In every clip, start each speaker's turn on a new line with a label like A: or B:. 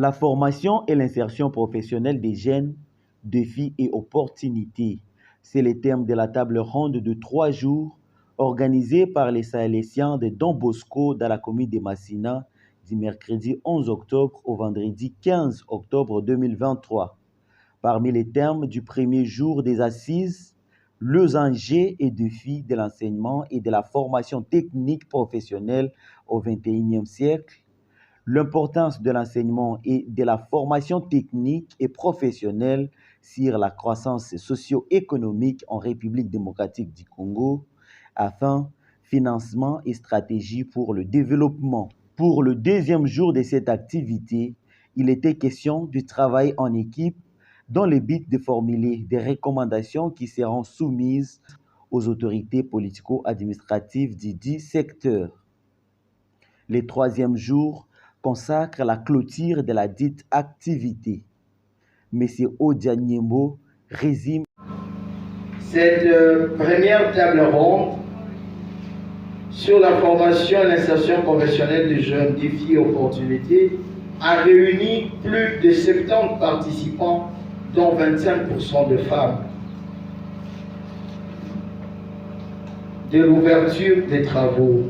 A: La formation et l'insertion professionnelle des jeunes, défis et opportunités. C'est le thème de la table ronde de 3 jours organisée par les Sahéliens de Don Bosco dans la commune de Massina du mercredi 11 octobre au vendredi 15 octobre 2023. Parmi les thèmes du premier jour des assises, les enjeux et défis de l'enseignement et de la formation technique professionnelle au XXIe siècle, l'importance de l'enseignement et de la formation technique et professionnelle sur la croissance socio-économique en République démocratique du Congo, afin financement et stratégie pour le développement. Pour le deuxième jour de cette activité, il était question du travail en équipe dans le but de formuler des recommandations qui seront soumises aux autorités politico-administratives du dit secteur. Le troisième jour consacre la clôture de la dite activité. M. Odianyembo résume.
B: Cette première table ronde sur la formation et l'insertion professionnelle des jeunes, défis et opportunités a réuni plus de 70 participants, dont 25% de femmes. De l'ouverture des travaux.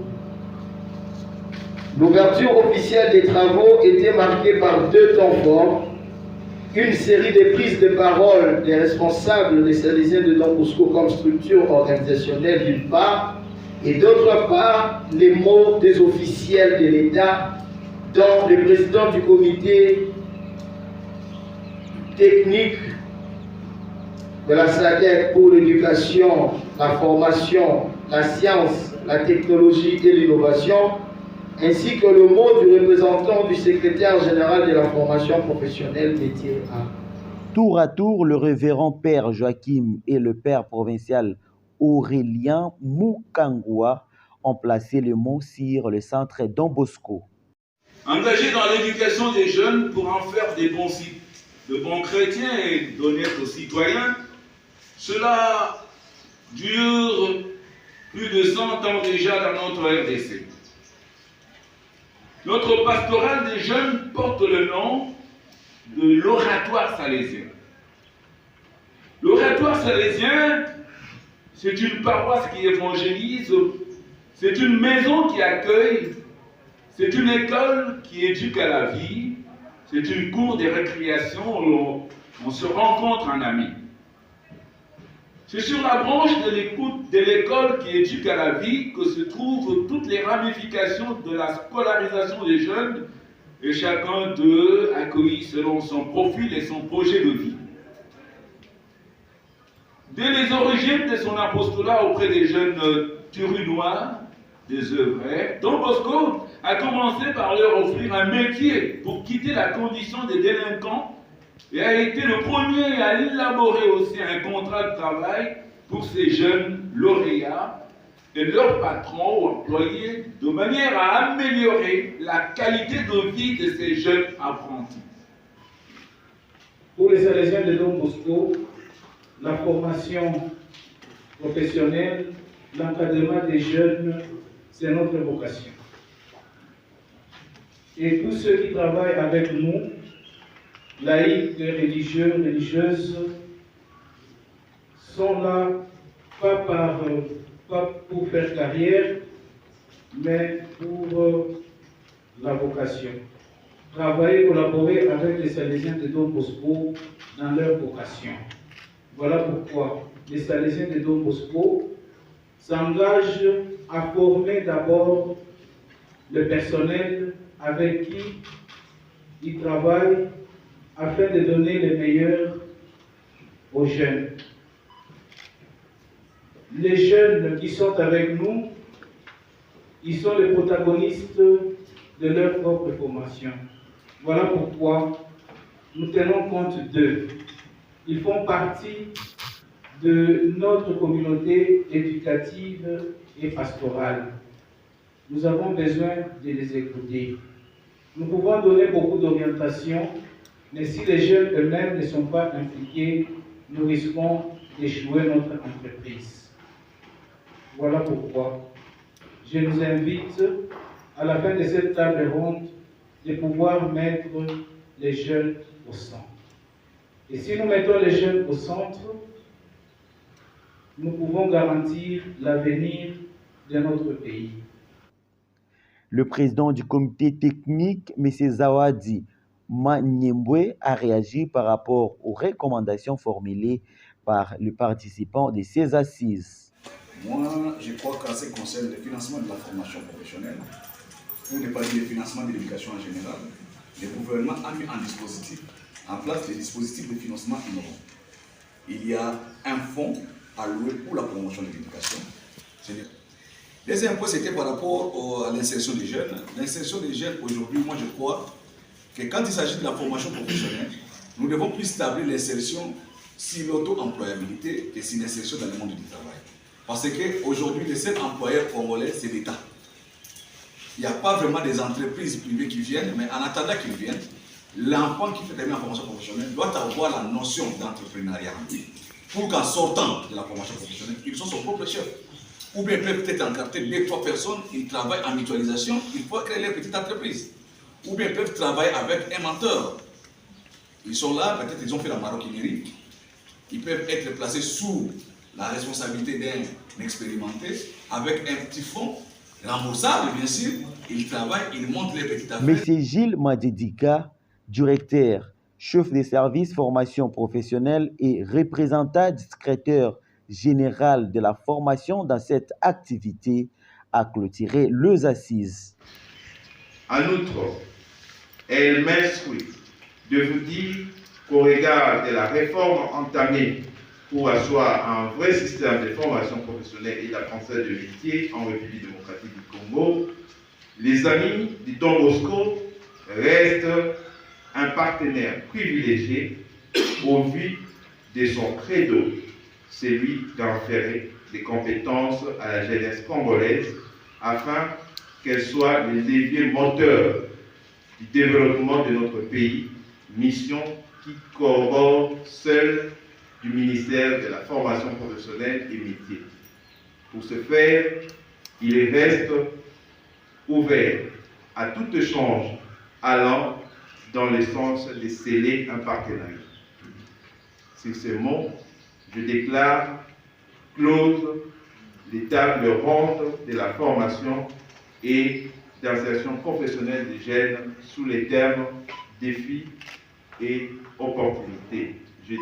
B: L'ouverture officielle des travaux était marquée par 2 temps forts, une série de prises de parole des responsables des Sahéliens de Don Bosco comme structure organisationnelle d'une part, et d'autre part, les mots des officiels de l'État, dont le président du comité technique de la SADC pour l'éducation, la formation, la science, la technologie et l'innovation, ainsi que le mot du représentant du secrétaire général de la formation professionnelle métier A.
A: Tour à tour, le révérend père Joachim et le père provincial Aurélien Mukangwa ont placé le mot sur le centre Don Bosco.
C: Engagé dans l'éducation des jeunes pour en faire de bons chrétiens et d'honnêtes citoyens, cela dure plus de 100 ans déjà dans notre RDC. Notre pastoral des jeunes porte le nom de l'Oratoire salésien. L'Oratoire salésien, c'est une paroisse qui évangélise, c'est une maison qui accueille, c'est une école qui éduque à la vie, c'est une cour de récréation où on se rencontre en amis. C'est sur la branche de l'écoute de l'école qui éduque à la vie que se trouvent toutes les ramifications de la scolarisation des jeunes, et chacun d'eux accueilli selon son profil et son projet de vie. Dès les origines de son apostolat auprès des jeunes Turunois, des œuvrés, Don Bosco a commencé par leur offrir un métier pour quitter la condition des délinquants et a été le premier à élaborer aussi un contrat de travail pour ces jeunes lauréats et leurs patrons ou employés, de manière à améliorer la qualité de vie de ces jeunes apprentis.
D: Pour les Sahéliens de Don Bosco, la formation professionnelle, l'encadrement des jeunes, c'est notre vocation. Et tous ceux qui travaillent avec nous, laïcs, religieux, religieuses, sont là pas pour faire carrière, mais pour la vocation. Travailler, collaborer avec les Sahéliens de Don Bosco dans leur vocation. Voilà pourquoi les Sahéliens de Don Bosco s'engagent à former d'abord le personnel avec qui ils travaillent afin de donner le meilleur aux jeunes. Les jeunes qui sont avec nous, ils sont les protagonistes de leur propre formation. Voilà pourquoi nous tenons compte d'eux. Ils font partie de notre communauté éducative et pastorale. Nous avons besoin de les écouter. Nous pouvons donner beaucoup d'orientations, mais si les jeunes eux-mêmes ne sont pas impliqués, nous risquons d'échouer notre entreprise. Voilà pourquoi je nous invite, à la fin de cette table ronde, de pouvoir mettre les jeunes au centre. Et si nous mettons les jeunes au centre, nous pouvons garantir l'avenir de notre pays.
A: Le président du comité technique, M. Zawadi Manyembwe, a réagi par rapport aux recommandations formulées par les participants de ces assises.
E: Moi, je crois qu'en ce qui concerne le financement de la formation professionnelle, pour ne pas dire le financement de l'éducation en général, le gouvernement a mis en place des dispositifs de financement innovants. Il y a un fonds alloué pour la promotion de l'éducation. Deuxième point, c'était par rapport à l'insertion des jeunes. L'insertion des jeunes, aujourd'hui, moi je crois que quand il s'agit de la formation professionnelle, nous devons plus établir l'insertion sur l'auto-employabilité et sur l'insertion dans le monde du travail. Parce qu'aujourd'hui, le seul employeur congolais, c'est l'État. Il n'y a pas vraiment des entreprises privées qui viennent, mais en attendant qu'ils viennent, l'enfant qui fait terminer la formation professionnelle doit avoir la notion d'entrepreneuriat en lui, pour qu'en sortant de la formation professionnelle, il soit son propre chef. Ou bien peut-être encarter 2-3 personnes, ils travaillent en mutualisation, il faut créer leur petite entreprise. Ou bien peuvent travailler avec un menteur. Ils sont là, peut-être ils ont fait la maroquinerie, ils peuvent être placés sous la responsabilité d'un expérimenté, avec un petit fonds, remboursable bien sûr, ils travaillent, ils montent les petites affaires.
A: M. Gilles Madedika, directeur, chef des services formation professionnelle et représentant du secrétaire général de la formation dans cette activité, a clôturé les assises.
F: En outre, elle m'instruit de vous dire qu'au regard de la réforme entamée pour asseoir un vrai système de formation professionnelle et d'apprentissage de métier en République démocratique du Congo, les amis du Don Bosco restent un partenaire privilégié au vu de son credo, celui d'enferrer des compétences à la jeunesse congolaise afin qu'elle soit le levier moteur du développement de notre pays, mission qui corrobore seule du ministère de la formation professionnelle et métier. Pour ce faire, il reste ouvert à tout échange allant dans le sens de sceller un partenariat. Sur ces mots, je déclare close les tables rondes de la formation et d'insertion professionnelle des jeunes sous les termes défis et opportunités. Je dis